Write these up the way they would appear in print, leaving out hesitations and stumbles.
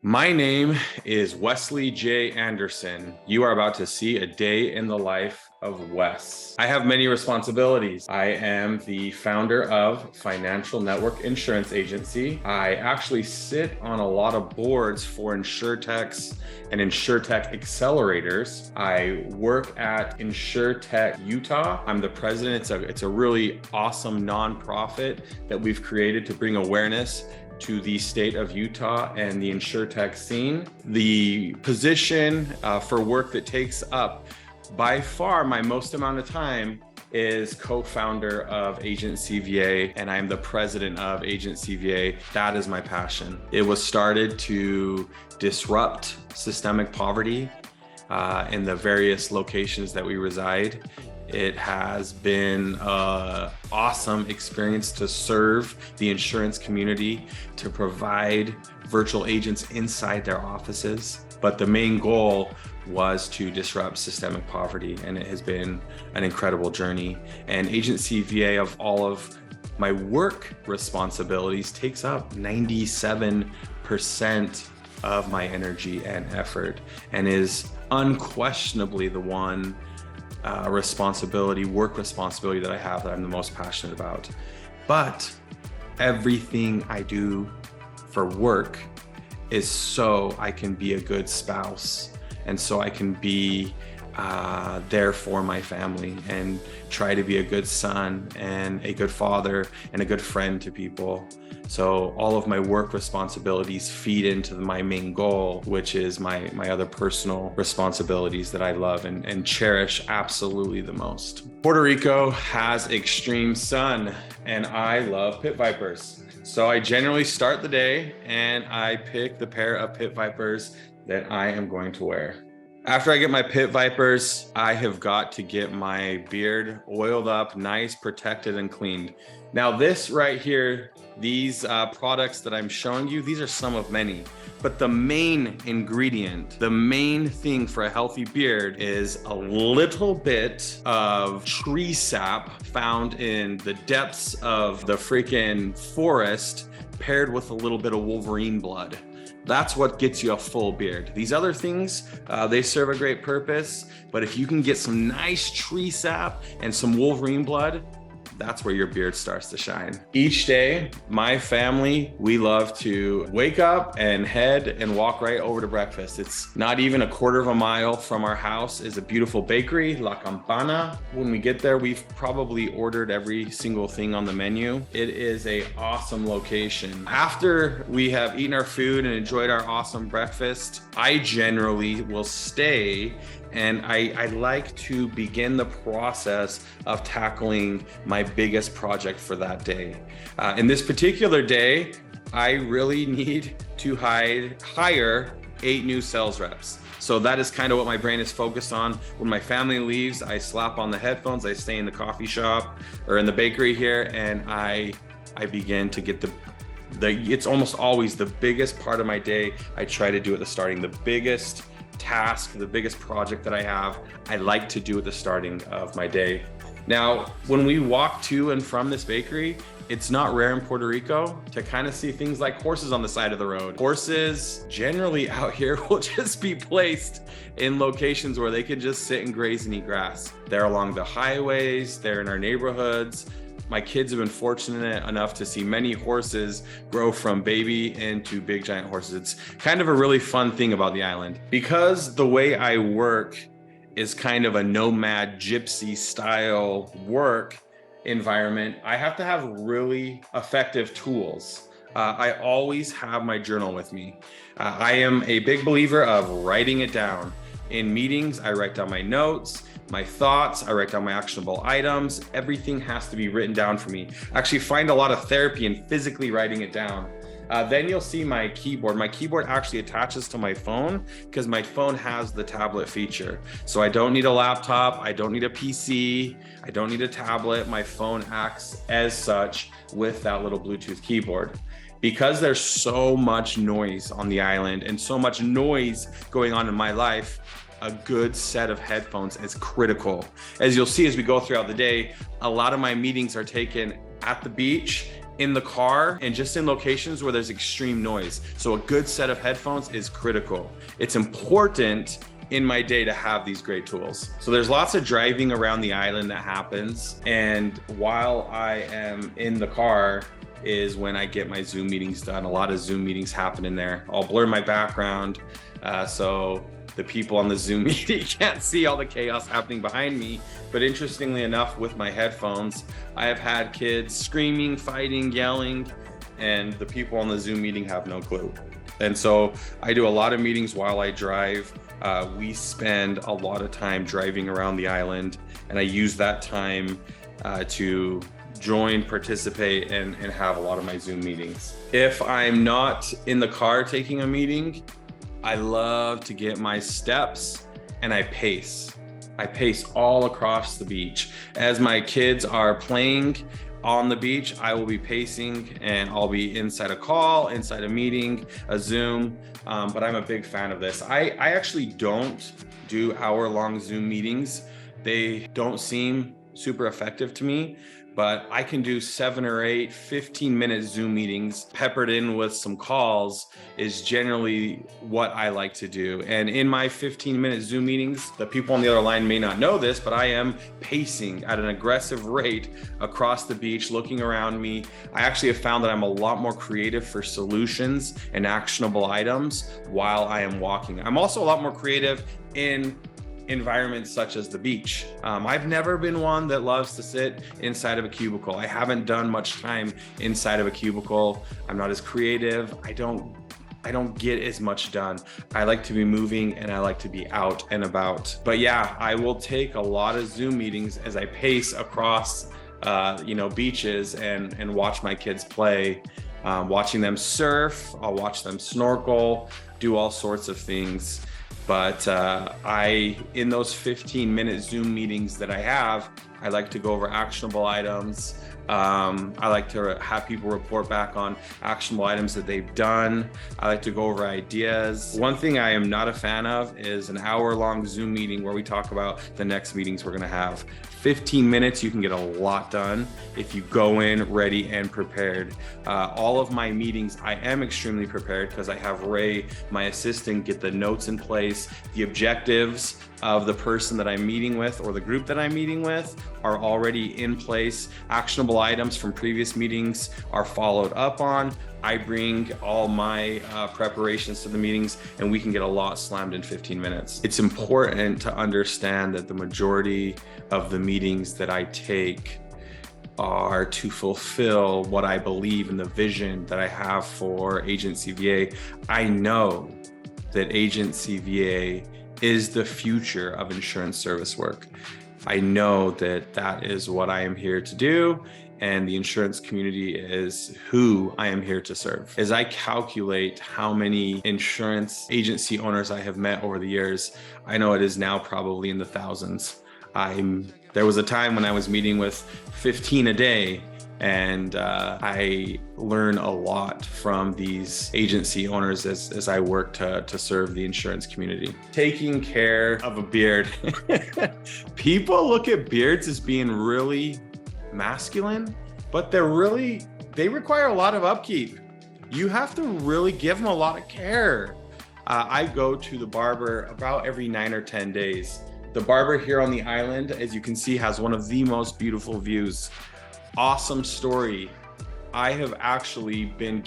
My name is Wessly J. Anderson. You are about to see a day in the life of Wes. I have many responsibilities. I am the founder of Financial Network Insurance Agency. I actually sit on a lot of boards for InsurTechs and InsurTech accelerators. I work at InsurTech Utah. I'm the president. It's a really awesome nonprofit that we've created to bring awareness to the state of Utah and the InsurTech scene. The position for work that takes up by far my most amount of time is co-founder of Agent CVA, and I'm the president of Agent CVA. That is my passion. It was started to disrupt systemic poverty in the various locations that we reside. It has been an awesome experience to serve the insurance community, to provide virtual agents inside their offices. But the main goal was to disrupt systemic poverty, and it has been an incredible journey. And Agent CVA, of all of my work responsibilities, takes up 97% of my energy and effort, and is unquestionably the one work responsibility that I have that I'm the most passionate about. But everything I do for work is so I can be a good spouse, and so I can be there for my family and try to be a good son and a good father and a good friend to people. So all of my work responsibilities feed into my main goal, which is my other personal responsibilities that I love and cherish absolutely the most. Puerto Rico has extreme sun, and I love pit vipers. So I generally start the day and I pick the pair of pit vipers that I am going to wear. After I get my pit vipers, I have got to get my beard oiled up, nice, protected, and cleaned. Now this right here, these products that I'm showing you, these are some of many, but the main ingredient, the main thing for a healthy beard is a little bit of tree sap found in the depths of the freaking forest, paired with a little bit of Wolverine blood. That's what gets you a full beard. These other things, they serve a great purpose, but if you can get some nice tree sap and some Wolverine blood, that's where your beard starts to shine. Each day, my family, we love to wake up and head and walk right over to breakfast. It's not even a quarter of a mile from our house is a beautiful bakery, La Campana. When we get there, we've probably ordered every single thing on the menu. It is an awesome location. After we have eaten our food and enjoyed our awesome breakfast, I generally will stay, and I like to begin the process of tackling my biggest project for that day. In this particular day, I really need to hire 8 new sales reps. So that is kind of what my brain is focused on. When my family leaves, I slap on the headphones, I stay in the coffee shop or in the bakery here, and I begin to get it's almost always the biggest part of my day. I try to do at the starting. The biggest task, the biggest project that I have, I like to do at the starting of my day. Now, when we walk to and from this bakery, it's not rare in Puerto Rico to kind of see things like horses on the side of the road. Horses generally out here will just be placed in locations where they can just sit and graze and eat grass. They're along the highways, they're in our neighborhoods. My kids have been fortunate enough to see many horses grow from baby into big giant horses. It's kind of a really fun thing about the island. Because the way I work is kind of a nomad gypsy style work environment, I have to have really effective tools. I always have my journal with me. I am a big believer of writing it down. In meetings, I write down my notes, my thoughts, I write down my actionable items. Everything has to be written down for me. I actually find a lot of therapy in physically writing it down. Then you'll see my keyboard. My keyboard actually attaches to my phone because my phone has the tablet feature. So I don't need a laptop, I don't need a PC, I don't need a tablet. My phone acts as such with that little Bluetooth keyboard. Because there's so much noise on the island and so much noise going on in my life, a good set of headphones is critical. As you'll see as we go throughout the day, a lot of my meetings are taken at the beach in the car and just in locations where there's extreme noise. So a good set of headphones is critical. It's important in my day to have these great tools. So there's lots of driving around the island that happens. And while I am in the car is when I get my Zoom meetings done. A lot of Zoom meetings happen in there. I'll blur my background so the people on the Zoom meeting can't see all the chaos happening behind me. But interestingly enough, with my headphones, I have had kids screaming, fighting, yelling, and the people on the Zoom meeting have no clue. And so I do a lot of meetings while I drive. We spend a lot of time driving around the island, and I use that time to join, participate, and have a lot of my Zoom meetings. If I'm not in the car taking a meeting, I love to get my steps and I pace. I pace all across the beach. As my kids are playing on the beach, I will be pacing and I'll be inside a call, inside a meeting, a Zoom, but I'm a big fan of this. I actually don't do hour-long Zoom meetings. They don't seem super effective to me, but I can do 7 or 8 15-minute Zoom meetings peppered in with some calls is generally what I like to do. And in my 15-minute Zoom meetings, the people on the other line may not know this, but I am pacing at an aggressive rate across the beach, looking around me. I actually have found that I'm a lot more creative for solutions and actionable items while I am walking. I'm also a lot more creative in environments such as the beach. I've never been one that loves to sit inside of a cubicle. I haven't done much time inside of a cubicle. I'm not as creative. I don't get as much done. I like to be moving and I like to be out and about. But yeah, I will take a lot of Zoom meetings as I pace across beaches and watch my kids play. Watching them surf, I'll watch them snorkel, do all sorts of things. But in those 15-minute Zoom meetings that I have, I like to go over actionable items. I like to have people report back on actionable items that they've done. I like to go over ideas. One thing I am not a fan of is an hour-long Zoom meeting where we talk about the next meetings we're gonna have. 15 minutes, you can get a lot done if you go in ready and prepared. All of my meetings, I am extremely prepared because I have Ray, my assistant, get the notes in place. The objectives of the person that I'm meeting with or the group that I'm meeting with are already in place. Actionable items from previous meetings are followed up on. I bring all my preparations to the meetings and we can get a lot slammed in 15 minutes. It's important to understand that the majority of the meetings that I take are to fulfill what I believe in the vision that I have for Agency VA. I know that Agency VA is the future of insurance service work. I know that that is what I am here to do, and the insurance community is who I am here to serve. As I calculate how many insurance agency owners I have met over the years, I know it is now probably in the thousands. There was a time when I was meeting with 15 a day, and I learn a lot from these agency owners as I work to serve the insurance community. Taking care of a beard. People look at beards as being really masculine, but they require a lot of upkeep. You have to really give them a lot of care. I go to the barber about every 9 or 10 days. The barber here on the island, as you can see, has one of the most beautiful views. Awesome story. I have actually been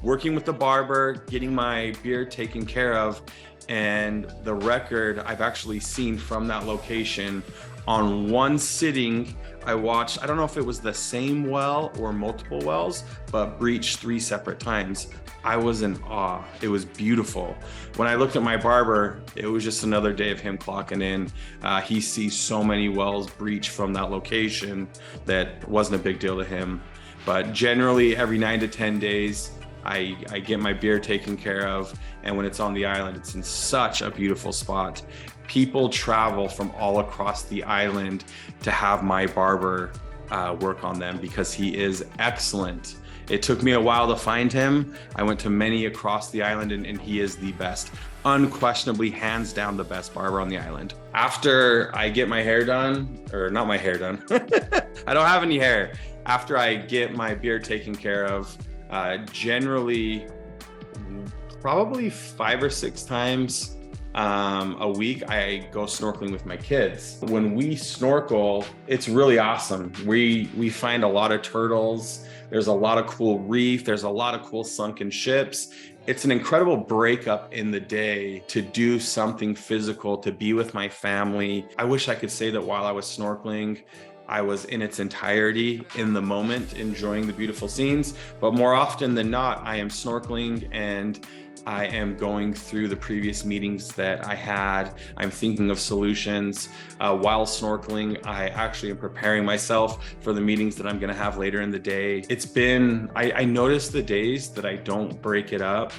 working with the barber, getting my beard taken care of, and the record I've actually seen from that location on one sitting, I watched, I don't know if it was the same well or multiple wells, but breached 3 separate times. I was in awe. It was beautiful. When I looked at my barber, it was just another day of him clocking in. He sees so many wells breached from that location that wasn't a big deal to him. But generally every 9 to 10 days, I get my beard taken care of. And when it's on the island, it's in such a beautiful spot. People travel from all across the island to have my barber work on them because he is excellent. It took me a while to find him. I went to many across the island and he is the best. Unquestionably, hands down, the best barber on the island. After I get my hair done, or not my hair done, I don't have any hair. After I get my beard taken care of, generally probably 5 or 6 times a week, I go snorkeling with my kids. When we snorkel, it's really awesome. We find a lot of turtles. There's a lot of cool reef. There's a lot of cool sunken ships. It's an incredible breakup in the day to do something physical, to be with my family. I wish I could say that while I was snorkeling, I was in its entirety in the moment, enjoying the beautiful scenes. But more often than not, I am snorkeling and I am going through the previous meetings that I had. I'm thinking of solutions. While snorkeling, I actually am preparing myself for the meetings that I'm gonna have later in the day. I notice the days that I don't break it up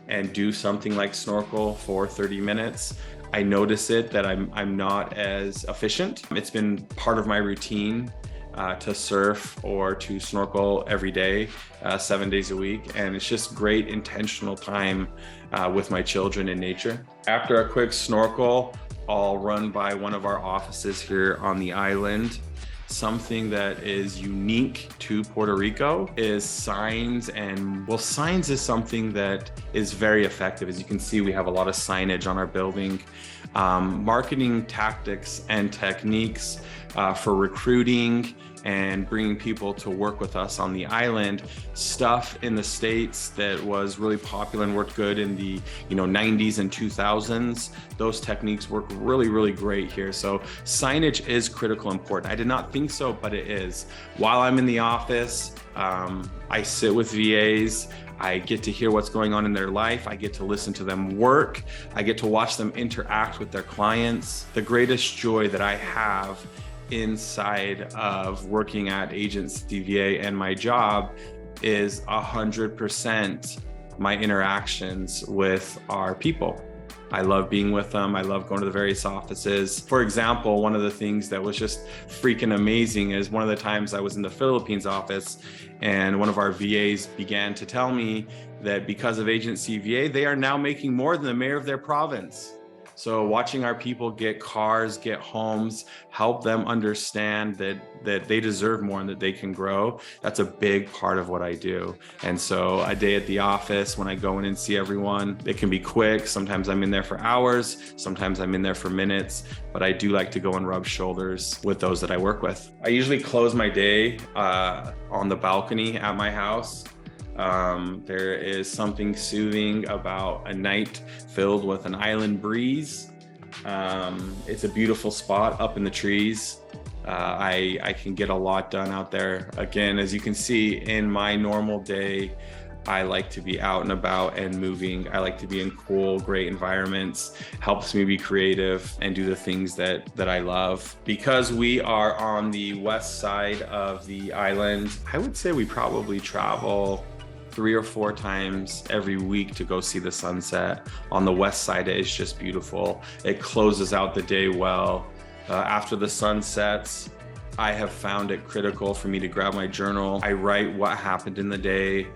and do something like snorkel for 30 minutes. I notice it that I'm not as efficient. It's been part of my routine to surf or to snorkel every day, 7 days a week. And it's just great intentional time with my children in nature. After a quick snorkel, I'll run by one of our offices here on the island. Something that is unique to Puerto Rico is signs. And well, signs is something that is very effective. As you can see, we have a lot of signage on our building. Marketing tactics and techniques for recruiting and bringing people to work with us on the island. Stuff in the States that was really popular and worked good in the 90s and 2000s. Those techniques work really, really great here. So signage is critical important. I did not think so, but it is. While I'm in the office, I sit with VAs. I get to hear what's going on in their life. I get to listen to them work. I get to watch them interact with their clients. The greatest joy that I have inside of working at Agency VA and my job is 100% my interactions with our people. I love being with them. I love going to the various offices. For example, one of the things that was just freaking amazing is one of the times I was in the Philippines office and one of our VAs began to tell me that because of Agency VA, they are now making more than the mayor of their province. So watching our people get cars, get homes, help them understand that they deserve more and that they can grow. That's a big part of what I do. And so a day at the office, when I go in and see everyone, it can be quick. Sometimes I'm in there for hours. Sometimes I'm in there for minutes, but I do like to go and rub shoulders with those that I work with. I usually close my day on the balcony at my house. There is something soothing about a night filled with an island breeze. It's a beautiful spot up in the trees. I can get a lot done out there. Again, as you can see in my normal day, I like to be out and about and moving. I like to be in cool, great environments. Helps me be creative and do the things that I love. Because we are on the west side of the island, I would say we probably travel 3 or 4 times every week to go see the sunset. On the west side, it is just beautiful. It closes out the day well. After the sun sets, I have found it critical for me to grab my journal. I write what happened in the day.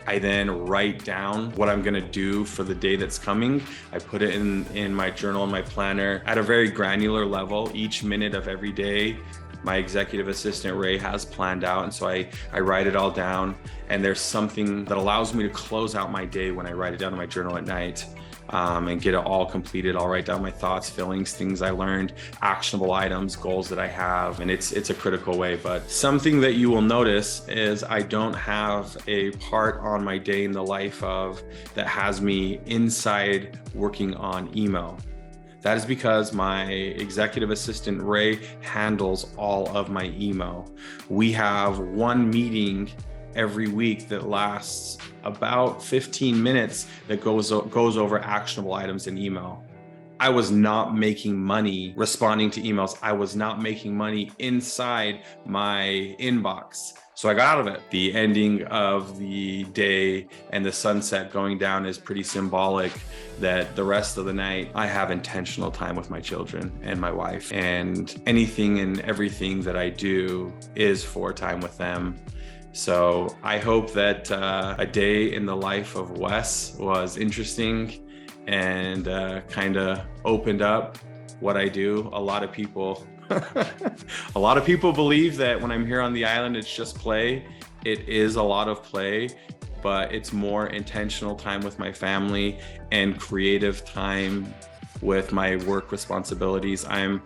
I then write down what I'm gonna do for the day that's coming. I put it in my journal, in my planner at a very granular level. Each minute of every day, my executive assistant, Ray, has planned out. And so I write it all down. And there's something that allows me to close out my day when I write it down in my journal at night and get it all completed. I'll write down my thoughts, feelings, things I learned, actionable items, goals that I have. And it's a critical way. But something that you will notice is I don't have a part on my day in the life of that has me inside working on email. That is because my executive assistant, Ray, handles all of my email. We have one meeting every week that lasts about 15 minutes that goes over actionable items in email. I was not making money responding to emails. I was not making money inside my inbox. So I got out of it. The ending of the day and the sunset going down is pretty symbolic that the rest of the night, I have intentional time with my children and my wife. And anything and everything that I do is for time with them. So I hope that a day in the life of Wes was interesting and kind of opened up what I do. A lot of people A lot of people believe that when I'm here on the island, it's just play. It is a lot of play, but it's more intentional time with my family and creative time with my work responsibilities. I'm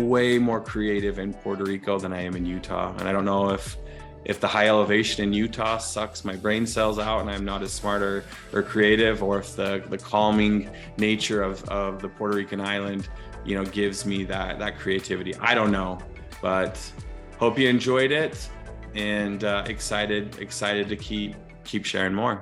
way more creative in Puerto Rico than I am in Utah. And I don't know if the high elevation in Utah sucks my brain cells out and I'm not as smart or creative, or if the calming nature of the Puerto Rican island, you know, gives me that creativity. I don't know, but hope you enjoyed it, and excited to keep sharing more.